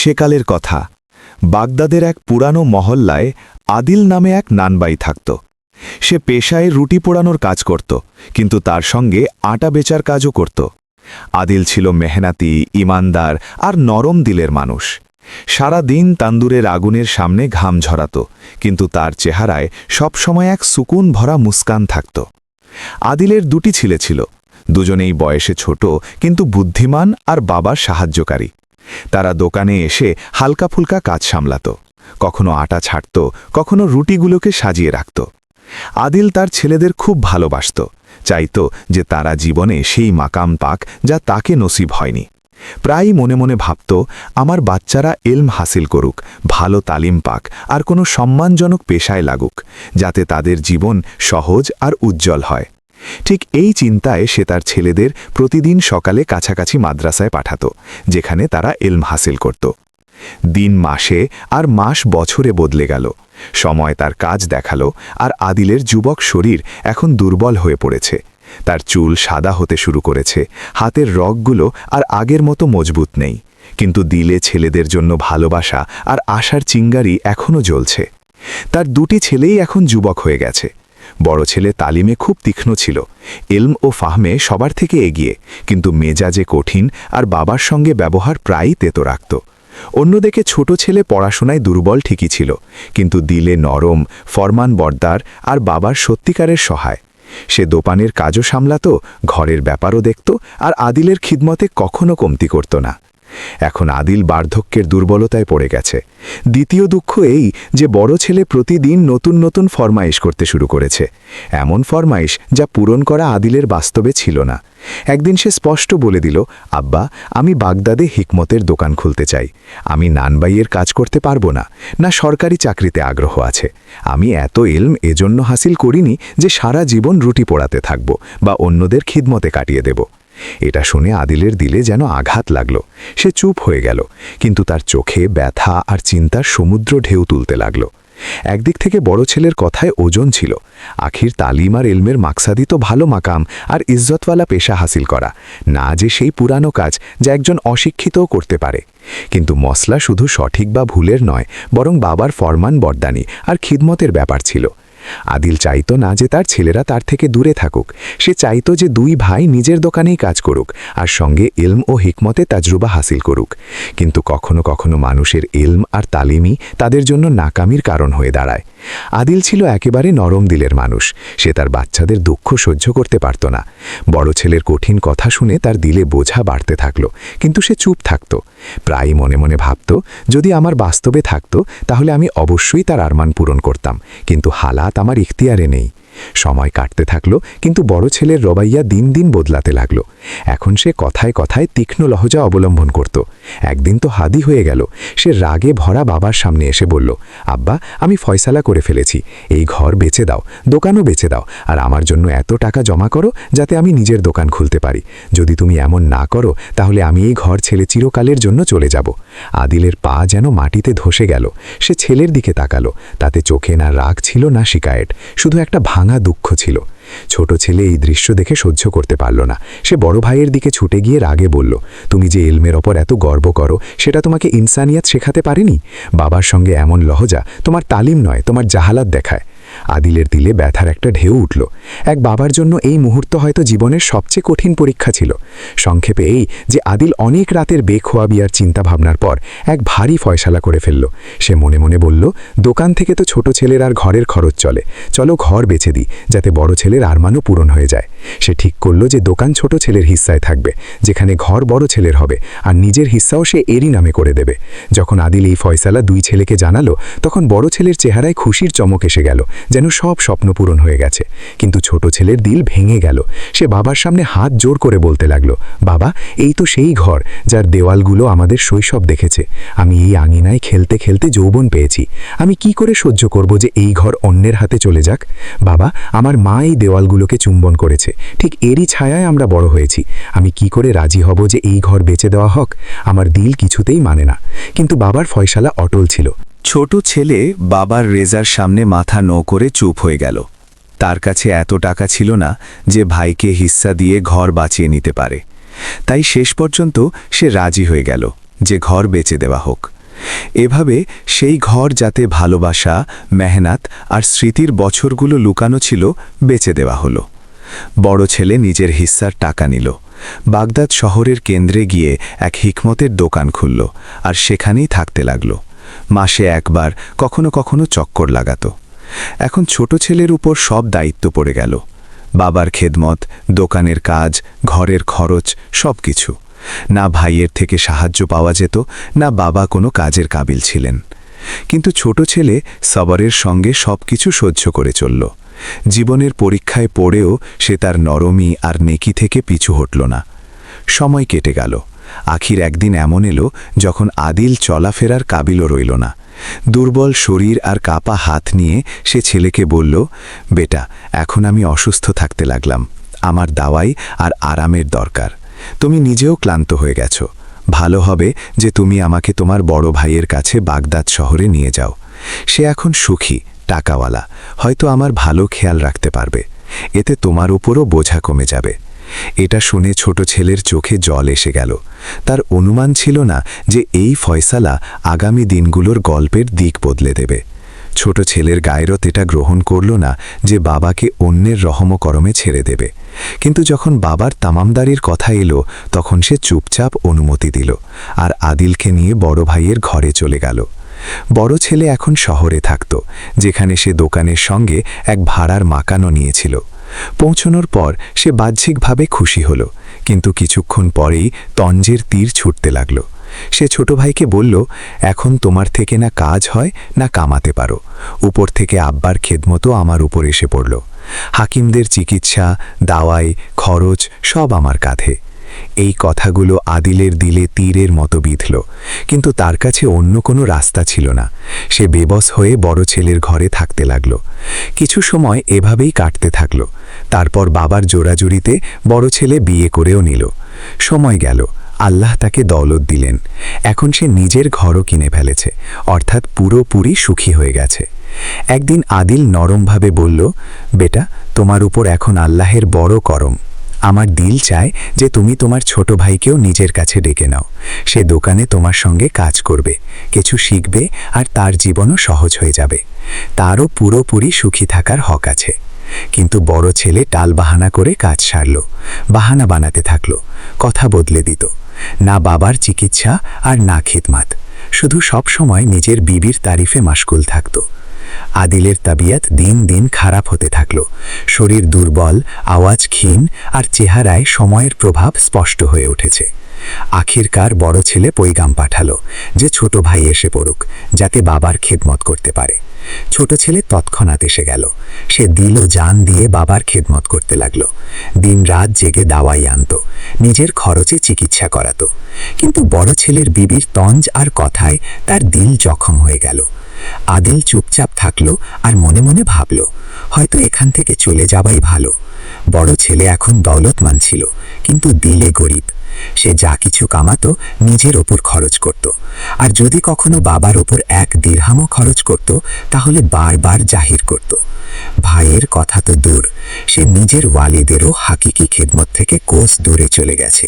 সেকালের কথা। বাগদাদের এক পুরানো মহল্লায় আদিল নামে এক নানবাই থাকত। সে পেশায় রুটি পোড়ানোর কাজ করত, কিন্তু তার সঙ্গে আটা বেচার কাজও করত। আদিল ছিল মেহনতি, ইমানদার আর নরম দিলের মানুষ। সারা দিন তান্দুরের আগুনের সামনে ঘাম ঝরাত, কিন্তু তার চেহারায় সবসময় এক সুকুন ভরা মুস্কান থাকত। আদিলের দুটি ছেলে ছিল, দুজনেই বয়সে ছোট কিন্তু বুদ্ধিমান আর বাবার সাহায্যকারী। তারা দোকানে এসে হালকা ফুলকা কাজ সামলাত, কখনো আটা ছাড়ত, কখনো রুটিগুলোকে সাজিয়ে রাখত। আদিল তার ছেলেদের খুব ভালোবাসত, চাইত যে তারা জীবনে সেই মাকাম পাক যা তাকে নসিব হয়নি। প্রায়ই মনে মনে ভাবত, আমার বাচ্চারা এলম হাসিল করুক, ভালো তালিম পাক আর কোনো সম্মানজনক পেশায় লাগুক, যাতে তাদের জীবন সহজ আর উজ্জ্বল হয়। ঠিক এই চিন্তায় সে তার ছেলেদের প্রতিদিন সকালে কাছাকাছি মাদ্রাসায় পাঠাত, যেখানে তারা এলম হাসিল করত। দিন মাসে আর মাস বছরে বদলে গেল। সময় তার কাজ দেখালো, আর আদিলের যুবক শরীর এখন দুর্বল হয়ে পড়েছে। তার চুল সাদা হতে শুরু করেছে, হাতের রগগুলো আর আগের মতো মজবুত নেই, কিন্তু দিলে ছেলেদের জন্য ভালোবাসা আর আশার চিঙ্গারি এখনও জ্বলছে। তার দুটি ছেলেই এখন যুবক হয়ে গেছে। বড় ছেলে তালিমে খুব তীক্ষ্ণ ছিল, এলম ও ফাহমে সবার থেকে এগিয়ে, কিন্তু মেজাজে কঠিন আর বাবার সঙ্গে ব্যবহার প্রায়ই তেতো রাখত। অন্যদিকে ছোট ছেলে পড়াশোনায় দুর্বল ঠিকই ছিল, কিন্তু দিলে নরম, ফরমান বর্দার আর বাবার সত্যিকারের সহায়। সে দোকানের কাজও সামলাত, ঘরের ব্যাপারও দেখত, আর আদিলের খিদমতে কখনো কমতি করত না। এখন আদিল বার্ধক্যের দুর্বলতায় পড়ে গেছে। দ্বিতীয় দুঃখ এই যে বড় ছেলে প্রতিদিন নতুন নতুন ফরমাইশ করতে শুরু করেছে, এমন ফরমাইশ যা পূরণ করা আদিলের বাস্তবে ছিল না। একদিন সে স্পষ্ট বলে দিল, আব্বা, আমি বাগদাদে হিকমতের দোকান খুলতে চাই। আমি নানবাইয়ের কাজ করতে পারবো না, না সরকারি চাকরিতে আগ্রহ আছে। আমি এত এলম এজন্য হাসিল করিনি যে সারা জীবন রুটি পোড়াতে থাকব বা অন্যদের খিদমতে কাটিয়ে দেব। এটা শুনে আদিলের দিলে যেন আঘাত লাগল। সে চুপ হয়ে গেল, কিন্তু তার চোখে ব্যথা আর চিন্তার সমুদ্র ঢেউ তুলতে লাগল। একদিক থেকে বড় ছেলের কথায় ওজন ছিল, আখির তালিম আর এলমের মাকসাদি তো ভালো মাকাম আর ইজ্জতওয়ালা পেশা হাসিল করা, না যে সেই পুরানো কাজ যা একজন অশিক্ষিতও করতে পারে। কিন্তু মসলা শুধু সঠিক বা ভুলের নয়, বরং বাবার ফরমান বরদানি আর খিদমতের ব্যাপার ছিল। আদিল চাইতো না যে তার ছেলেরা তার থেকে দূরে থাকুক। সে চাইতো যে দুই ভাই নিজের দোকানেই কাজ করুক আর সঙ্গে ইলম ও হিকমতে তাজরুবা হাসিল করুক। কিন্তু কখনো কখনো মানুষের ইলম আর তালিমই তাদের জন্য নাকামির কারণ হয়ে দাঁড়ায়। আদিল ছিল একেবারে নরম দিলের মানুষ। সে তার বাচ্চাদের দুঃখ সহ্য করতে পারত না। বড় ছেলের কঠিন কথা শুনে তার দিলে বোঝা বাড়তে থাকল, কিন্তু সে চুপ থাকত। প্রায়ই মনে মনে ভাবত, যদি আমার বাস্তবে থাকত তাহলে আমি অবশ্যই তার আরমান পূরণ করতাম, কিন্তু হালাত আমার ইখতিয়ারে নেই। সময় কাটতে থাকল, কিন্তু বড় ছেলের রবাইয়া দিন দিন বদলাতে লাগল। এখন সে কথায় কথায় তীক্ষ্ণ লহজা অবলম্বন করত। একদিন তো হাদি হয়ে গেল। সে রাগে ভরা বাবার সামনে এসে বলল, আব্বা, আমি ফয়সালা করে ফেলেছি। এই ঘর বেচে দাও, দোকানও বেচে দাও, আর আমার জন্য এত টাকা জমা করো যাতে আমি নিজের দোকান খুলতে পারি। যদি তুমি এমন না করো তাহলে আমি এই ঘর ছেড়ে চিরকালের জন্য চলে যাব। আদিলের পা যেন মাটিতে ধসে গেল। সে ছেলের দিকে তাকালো, তাতে চোখে না রাগ ছিল না শিকায়েত, শুধু একটা ভাঙা দুঃখ ছিল। ছোট ছেলে এই দৃশ্য দেখে সহ্য করতে পারল না। সে বড় ভাইয়ের দিকে ছুটে গিয়ে রাগে বলল, তুমি যে ইলমের ওপর এত গর্ব করো, সেটা তোমাকে ইনসানিয়াত শেখাতে পারেনি? বাবার সঙ্গে এমন লহজা তোমার তালিম নয়, তোমার জাহালাত দেখায়। আদিলের দিলে ব্যথার একটা ঢেউ উঠল। এক বাবার জন্য এই মুহূর্ত হয়তো জীবনের সবচেয়ে কঠিন পরীক্ষা ছিল। সংক্ষেপে এই যে আদিল অনেক রাতের বেখোয়াবি আর চিন্তাভাবনার পর এক ভারী ফয়সালা করে ফেলল। সে মনে মনে বলল, দোকান থেকে তো ছোট ছেলের আর ঘরের খরচ চলে, চলো ঘর বেচে দিই, যাতে বড় ছেলের আরমানও পূরণ হয়ে যায়। সে ঠিক করল যে দোকান ছোট ছেলের হিস্সায় থাকবে, যেখানে ঘর বড় ছেলের হবে, আর নিজের হিস্সাও সে এরই নামে করে দেবে। যখন আদিল এই ফয়সালা দুই ছেলেকে জানালো, তখন বড় ছেলের চেহারায় খুশির চমক এসে গেল, যেন সব স্বপ্ন পূরণ হয়ে গেছে। কিন্তু ছোট ছেলের দিল ভেঙে গেল। সে বাবার সামনে হাত জোর করে বলতে লাগলো, বাবা, এই তো সেই ঘর যার দেওয়ালগুলো আমাদের শৈশব দেখেছে। আমি এই আঙিনায় খেলতে খেলতে যৌবন পেয়েছি। আমি কি করে সহ্য করব যে এই ঘর অন্যের হাতে চলে যাক? বাবা, আমার মা এই দেওয়ালগুলোকে চুম্বন করেছে, ঠিক এরই ছায়ায় আমরা বড় হয়েছি। আমি কি করে রাজি হব যে এই ঘর বেচে দেওয়া হোক? আমার দিল কিছুতেই মানে না। কিন্তু বাবার ফয়সালা অটল ছিল। ছোট ছেলে বাবার রেজার সামনে মাথা নো করে চুপ হয়ে গেল। তার কাছে এত টাকা ছিল না যে ভাইকে হিস্সা দিয়ে ঘর বাঁচিয়ে নিতে পারে। তাই শেষ পর্যন্ত সে রাজি হয়ে গেল যে ঘর বেচে দেওয়া হোক। এভাবে সেই ঘর যাতে ভালোবাসা, মেহনত আর স্মৃতির বছরগুলো লুকানো ছিল বেচে দেওয়া হলো। বড় ছেলে নিজের হিস্সার টাকা নিল, বাগদাদ শহরের কেন্দ্রে গিয়ে এক হিকমতের দোকান খুলল আর সেখানেই থাকতে লাগল। মাসে একবার কখনো কখনো চক্কর লাগাত। এখন ছোট ছেলের উপর সব দায়িত্ব পড়ে গেল, বাবার খেদমত, দোকানের কাজ, ঘরের খরচ, সব কিছু। না ভাইয়ের থেকে সাহায্য পাওয়া যেত, না বাবা কোনো কাজের কাবিল ছিলেন। কিন্তু ছোট ছেলে সবরের সঙ্গে সবকিছু সহ্য করে চলল। জীবনের পরীক্ষায় পড়েও সে তার নরমি আর নেকি থেকে পিছু হটল না। সময় কেটে গেল। আখির একদিন এমন এলো যখন আদিল চলাফেরার কাবিলও রইল না। দুর্বল শরীর আর কাপা হাত নিয়ে সে ছেলেকে বলল, বেটা, এখন আমি অসুস্থ থাকতে লাগলাম, আমার দাওয়াই আর আরামের দরকার। তুমি নিজেও ক্লান্ত হয়ে গেছো, ভালো হবে যে তুমি আমাকে তোমার বড় ভাইয়ের কাছে বাগদাদ শহরে নিয়ে যাও। সে এখন সুখী, টাকাওয়ালা, হয়তো আমার ভালো খেয়াল রাখতে পারবে, এতে তোমার উপরও বোঝা কমে যাবে। এটা শুনে ছোট ছেলের চোখে জল এসে গেল। তার অনুমান ছিল না যে এই ফয়সালা আগামী দিনগুলোর গল্পের দিক বদলে দেবে। ছোট ছেলের গায়রত এটা গ্রহণ করল না যে বাবাকে অন্যের রহমকরমে ছেড়ে দেবে। কিন্তু যখন বাবার তামামদারির কথা এলো তখন সে চুপচাপ অনুমতি দিল আর আদিলকে নিয়ে বড় ভাইয়ের ঘরে চলে গেল। বড় ছেলে এখন শহরে থাকত, যেখানে সে দোকানের সঙ্গে এক ভাড়ার মাকানও নিয়েছিল। পৌঁছানোর পর সে বাহ্যিকভাবে খুশি হল, কিন্তু কিছুক্ষণ পরেই তঞ্জের তীর ছুটতে লাগল। সে ছোট ভাইকে বলল, এখন তোমার থেকে না কাজ হয় না কামাতে পারো, উপর থেকে আব্বার খেদমতো আমার উপর এসে পড়ল। হাকিমদের চিকিৎসা, দাওয়াই, খরচ সব আমার কাঁধে। এই কথাগুলো আদিলের দিলে তীরের মতো বিঁধল, কিন্তু তার কাছে অন্য কোনো রাস্তা ছিল না। সে বেবস হয়ে বড় ছেলের ঘরে থাকতে লাগল। কিছু সময় এভাবেই কাটতে থাকল। তারপর বাবার জোরাজুরিতে বড় ছেলে বিয়ে করেও নিল। সময় গেল, আল্লাহ তাকে দৌলত দিলেন। এখন সে নিজের ঘরও কিনে ফেলেছে, অর্থাৎ পুরোপুরি সুখী হয়ে গেছে। একদিন আদিল নরমভাবে বলল, বেটা, তোমার উপর এখন আল্লাহের বড় করম। আমার দিল চায় যে তুমি তোমার ছোট ভাইকেও নিজের কাছে ডেকে নাও। সে দোকানে তোমার সঙ্গে কাজ করবে, কিছু শিখবে আর তার জীবনও সহজ হয়ে যাবে। তারও পুরোপুরি সুখী থাকার হক আছে। কিন্তু বড় ছেলে টালবাহানা করে কাজ সারল, বাহানা বানাতে থাকল, কথা বদলে দিত। না বাবার চিকিৎসা আর না খিদমাত, শুধু সব সময় নিজের বিবির তারিফে মাশগুল থাকত। আদিলের তাবিয়াত দিন দিন খারাপ হতে থাকল। শরীর দুর্বল, আওয়াজ ক্ষীণ আর চেহারায় সময়ের প্রভাব স্পষ্ট হয়ে উঠেছে। আখিরকার বড় ছেলে পৈগাম পাঠালো যে ছোট ভাই এসে পড়ুক, যাতে বাবার খেদমত করতে পারে। ছোট ছেলে তৎক্ষণাৎ এসে গেল। সে দিল জান দিয়ে বাবার খেদমত করতে লাগল। দিন রাত জেগে দাওয়াই আনত, নিজের খরচে চিকিৎসা করাতো। কিন্তু বড় ছেলের বিবির তঞ্জ আর কথায় তার দিল জখম হয়ে গেল। আদিল চুপচাপ থাকলো আর মনে মনে ভাবল, হয়তো এখান থেকে চলে যাওয়াই ভালো। বড় ছেলে এখন দৌলতমান ছিল, কিন্তু দিলে গরিব। সে যা কিছু কামাতো নিজের ওপর খরচ করত, আর যদি কখনো বাবার ওপর এক দিরহামও খরচ করত তাহলে বারবার জাহির করত। ভাইয়ের কথা তো দূর, সে নিজের ওয়ালিদেরও হাকিকি খেদমত থেকে কোস দূরে চলে গেছে।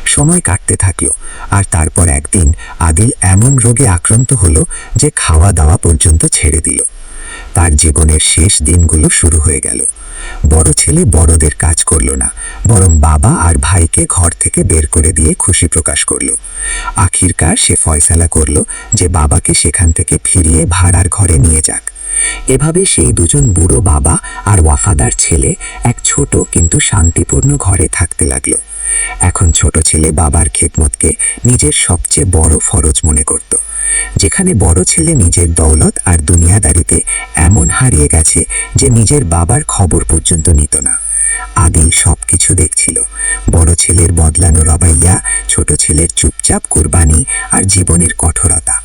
সময় কাটতে থাকলো, আর তারপর একদিন আদিল এমন রোগে আক্রান্ত হলো যে খাওয়া দাওয়া পর্যন্ত ছেড়ে দিল। তার জীবনের শেষ দিনগুলো শুরু হয়ে গেল। বড় ছেলে বড়দের কাজ করল না, বরং বাবা আর ভাইকে ঘর থেকে বের করে দিয়ে খুশি প্রকাশ করল। আখিরকার সে ফয়সালা করল যে বাবাকে সেখান থেকে ফিরিয়ে ভাড়ার ঘরে নিয়ে যাক। এভাবে সেই দুজন বুড়ো বাবা আর ওয়াফাদার ছেলে এক ছোট কিন্তু শান্তিপূর্ণ ঘরে থাকতে লাগলো। এখন ছোট ছেলে বাবার খেদমতকে নিজের সবচেয়ে বড় ফরজ মনে করত। যেখানে বড় ছেলে নিজের দৌলত আর দুনিয়াদারিতে এমন হারিয়ে গেছে যে নিজের বাবার খবর পর্যন্ত নিত না। আদিল সবকিছু দেখছিল, বড় ছেলের বদলানো রবাইয়া, ছোট ছেলের চুপচাপ কুরবানি আর জীবনের কঠোরতা।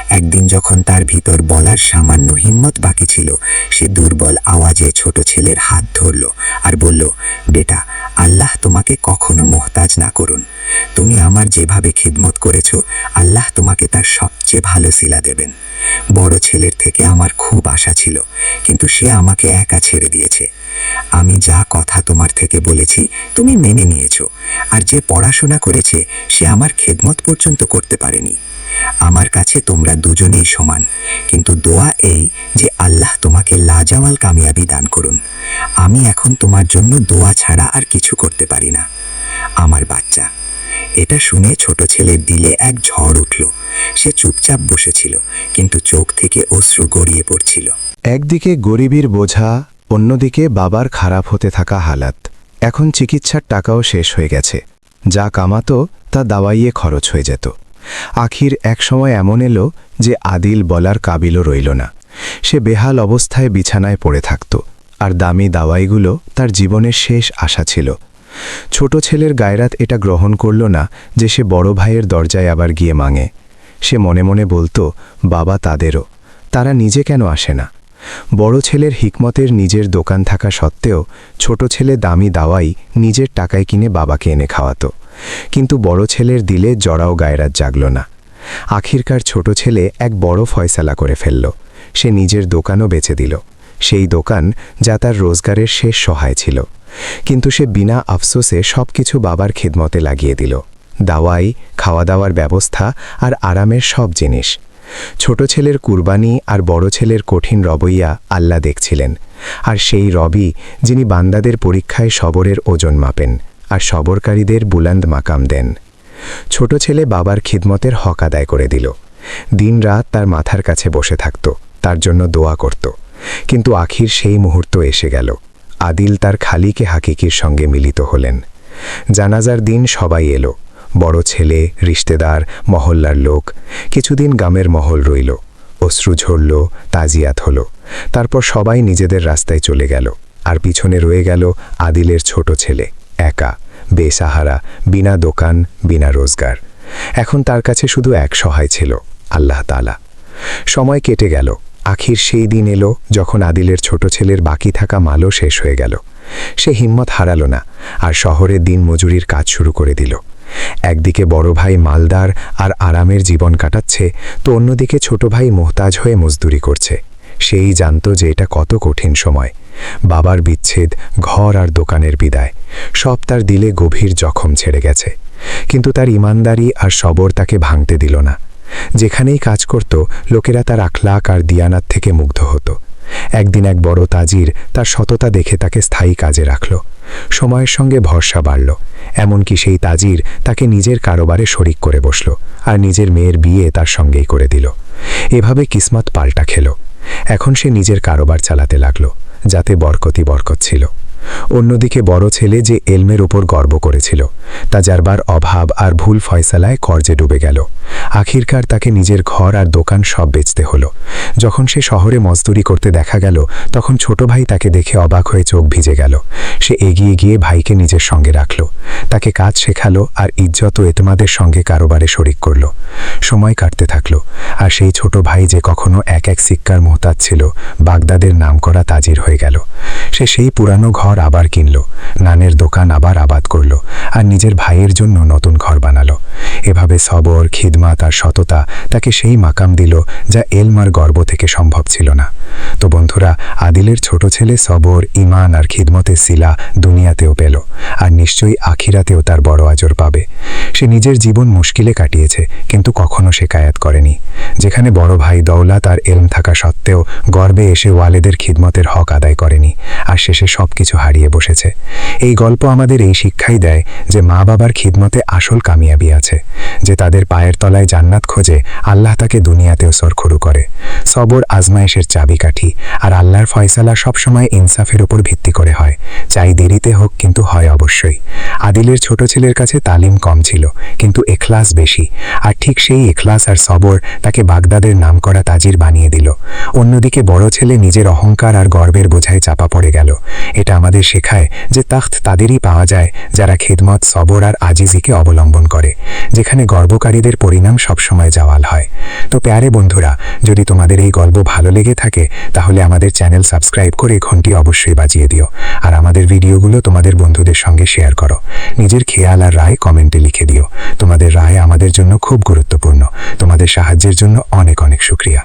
একদিন যখন তার ভিতর বলার সামান্য হিম্মত বাকি ছিল, সে দুর্বল আওয়াজে ছোট ছেলের হাত ধরল আর বলল, বেটা, আল্লাহ তোমাকে কখনো মোহতাজ না করুন। তুমি আমার যেভাবে খিদমত করেছো, আল্লাহ তোমাকে তার সবচেয়ে ভালো সিলা দেবেন। বড় ছেলের থেকে আমার খুব আশা ছিল, কিন্তু সে আমাকে একা ছেড়ে দিয়েছে। আমি যা কথা তোমার থেকে বলেছি তুমি মেনে নিয়েছো, আর যে পড়াশোনা করেছে সে আমার খেদমত পর্যন্ত করতে পারেনি। আমার কাছে তোমরা দুজনেই সমান, কিন্তু দোয়া এই যে আল্লাহ তোমাকে লাজাওয়াল কামিয়াবি দান করুন। আমি এখন তোমার জন্য দোয়া ছাড়া আর কিছু করতে পারি না আমার বাচ্চা। এটা শুনে ছোট ছেলের দিলে এক ঝড় উঠল। সে চুপচাপ বসেছিল, কিন্তু চোখ থেকে অশ্রু গড়িয়ে পড়ছিল। একদিকে গরিবীর বোঝা, অন্যদিকে বাবার খারাপ হতে থাকা হালাত। এখন চিকিৎসার টাকাও শেষ হয়ে গেছে, যা কামাতো তা দাওয়াইয়ে খরচ হয়ে যেত। আখির এক সময় এমন এলো যে আদিল বলার কাবিলও রইল না। সে বেহাল অবস্থায় বিছানায় পড়ে থাকত, আর দামি দাওয়াইগুলো তার জীবনের শেষ আশা ছিল। ছোট ছেলের গায়রাত এটা গ্রহণ করল না যে সে বড় ভাইয়ের দরজায় আবার গিয়ে মাঙে। সে মনে মনে বলতো, বাবা তাদেরও, তারা নিজে কেন আসে না? বড় ছেলের হিকমতের নিজের দোকান থাকা সত্ত্বেও ছোট ছেলে দামি দাওয়াই নিজের টাকায় কিনে বাবাকে এনে খাওয়াতো। কিন্তু বড় ছেলের দিলে জড়াও গায়রাত জাগল না। আখিরকার ছোট ছেলে এক বড় ফয়সালা করে ফেলল। সে নিজের দোকানও বেচে দিল, সেই দোকান যা তার রোজগারের শেষ সহায় ছিল। কিন্তু সে বিনা আফসোসে সবকিছু বাবার খিদমতে লাগিয়ে দিল, দাওয়াই, খাওয়া দাওয়ার ব্যবস্থা আর আরামের সব জিনিস। ছোট ছেলের কুরবানি আর বড় ছেলের কঠিন রবইয়া আল্লাহ দেখছিলেন, আর সেই রবি যিনি বান্দাদের পরীক্ষায় সবরের ওজন মাপেন আর সবরকারীদের বুলন্দ মাকাম দেন। ছোট ছেলে বাবার খিদমতের হক আদায় করে দিল। দিন রাত তার মাথার কাছে বসে থাকত, তার জন্য দোয়া করত। কিন্তু আখির সেই মুহূর্ত এসে গেল। আদিল তার খালিকে হাকিকির সঙ্গে মিলিত হলেন। জানাজার দিন সবাই এলো, বড় ছেলে, রিশতেদার, মহল্লার লোক। কিছুদিন গ্রামের মহল রইল, অশ্রু ঝরল, তাজিয়াত হলো। তারপর সবাই নিজেদের রাস্তায় চলে গেল, আর পিছনে রয়ে গেল আদিলের ছোট ছেলে, একা, বেসাহারা, বিনা দোকান, বিনা রোজগার। এখন তার কাছে শুধু এক সহায় ছিল, আল্লাহ তাআলা। সময় কেটে গেল। আখির সেই দিন এলো যখন আদিলের ছোট ছেলের বাকি থাকা মালও শেষ হয়ে গেল। সে হিম্মত হারালো না, আর শহরে দিন মজুরির কাজ শুরু করে দিল। একদিকে বড় ভাই মালদার আর আরামের জীবন কাটাচ্ছে, তো অন্যদিকে ছোট ভাই মোহতাজ হয়ে মজদুরি করছে। সেই জানত যে এটা কত কঠিন সময়। বাবার বিচ্ছেদ, ঘর আর দোকানের বিদায়, সব তার দিলে গভীর জখম ছেড়ে গেছে। কিন্তু তার ইমানদারি আর সবর তাকে ভাঙতে দিল না। যেখানেই কাজ করত, লোকেরা তার আখলাক আর দিয়ানাত থেকে মুগ্ধ হতো। একদিন এক বড় তাজির তার সততা দেখে তাকে স্থায়ী কাজে রাখল। সময়ের সঙ্গে ভরসা বাড়ল, এমনকি সেই তাজির তাকে নিজের কারোবারে শরিক করে বসল, আর নিজের মেয়ের বিয়ে তার সঙ্গেই করে দিল। এভাবে কিসমত পাল্টা খেল। এখন সে নিজের কারোবার চালাতে লাগল, যাতে বরকতই বরকত ছিল। অন্যদিকে বড় ছেলে যে এলমের ওপর গর্ব করেছিল, তা যারবার অভাব আর ভুল ফয়সালায় কর্জে ডুবে গেল। আখিরকার তাকে নিজের ঘর আর দোকান সব বেচতে হলো। যখন সে শহরে মজদুরি করতে দেখা গেল, তখন ছোট ভাই তাকে দেখে অবাক হয়ে চোখ ভিজে গেল। সে এগিয়ে গিয়ে ভাইকে নিজের সঙ্গে রাখল, তাকে কাজ শেখালো আর ইজ্জত ও এতমাদের সঙ্গে কারোবারে শরিক করল। সময় কাটতে থাকলো, আর সেই ছোট ভাই যে কখনো এক এক সিক্কার মোহতাজ ছিল, বাগদাদের নামকরা তাজির হয়ে গেল। সে সেই পুরানো ঘর আবার কিনল, নানের দোকান আবার আবাদ করল, আর নিজের ভাইয়ের জন্য নতুন ঘর বানালো। এভাবে সবর, খিদমাত আর সততা তাকে সেই মাকাম দিল যা এলমার গর্ব থেকে সম্ভব ছিল না। তো বন্ধুরা, আদিলের ছোট ছেলে সবর, ইমান আর খিদমতের সিলা দুনিয়াতেও পেল, আর নিশ্চয়ই আখিরাতেও তার বড় আজর পাবে। সে নিজের জীবন মুশকিলে কাটিয়েছে, কিন্তু কখনো শেকায়াত করেনি। যেখানে বড় ভাই দৌলত আর এলম থাকা সত্ত্বেও গর্বে এসে ওয়ালেদের খিদমতের হক আদায় করেনি, আর শেষে সবকিছু হারিয়ে বসেছে। এই গল্প আমাদের এই শিক্ষাই দেয় যে মা বাবার খিদমতে আসল কামিয়াবি আছে। যে তাদের পায়ের তলায় জান্নাত খোঁজে, আল্লাহ তাকে দুনিয়াতেও সরখরু করে। সবর আজমায়েশের চাবিকাঠি, আর আল্লাহর ফয়সালা সবসময় ইনসাফের উপর ভিত্তি করে হয়। চাই দেরিতে হোক, কিন্তু হয় অবশ্যই। আদিলের ছোট ছেলের কাছে তালিম কম ছিল, কিন্তু এখলাস বেশি, আর ঠিক সেই এখলাস আর সবর তাকে বাগদাদের নামকরা তাজির বানিয়ে দিল। অন্যদিকে বড় ছেলে নিজের অহংকার আর গর্বের বোঝায় চাপা পড়ে গেল। এটা আমাদের শেখায় যে তাখত তাদেরই পাওয়া যায় যারা খিদমত, সবর আর আজিজিকে অবলম্বন করে। যেখানে গর্বকারীদের পরিণাম সবসময় জাওয়াল হয়। তো প্যারে বন্ধুরা, যদি তোমাদের এই গল্প ভালো লেগে থাকে, তাহলে আমাদের চ্যানেল সাবস্ক্রাইব করে ঘন্টি অবশ্যই বাজিয়ে দিও, আর আমাদের ভিডিওগুলো তোমাদের বন্ধুদের সঙ্গে শেয়ার করো। নিজের খেয়াল আর রায় কমেন্টে লিখে দিও। তোমাদের রায় আমাদের জন্য খুব গুরুত্বপূর্ণ। তোমাদের সাহায্যের জন্য অনেক অনেক শুকরিয়া।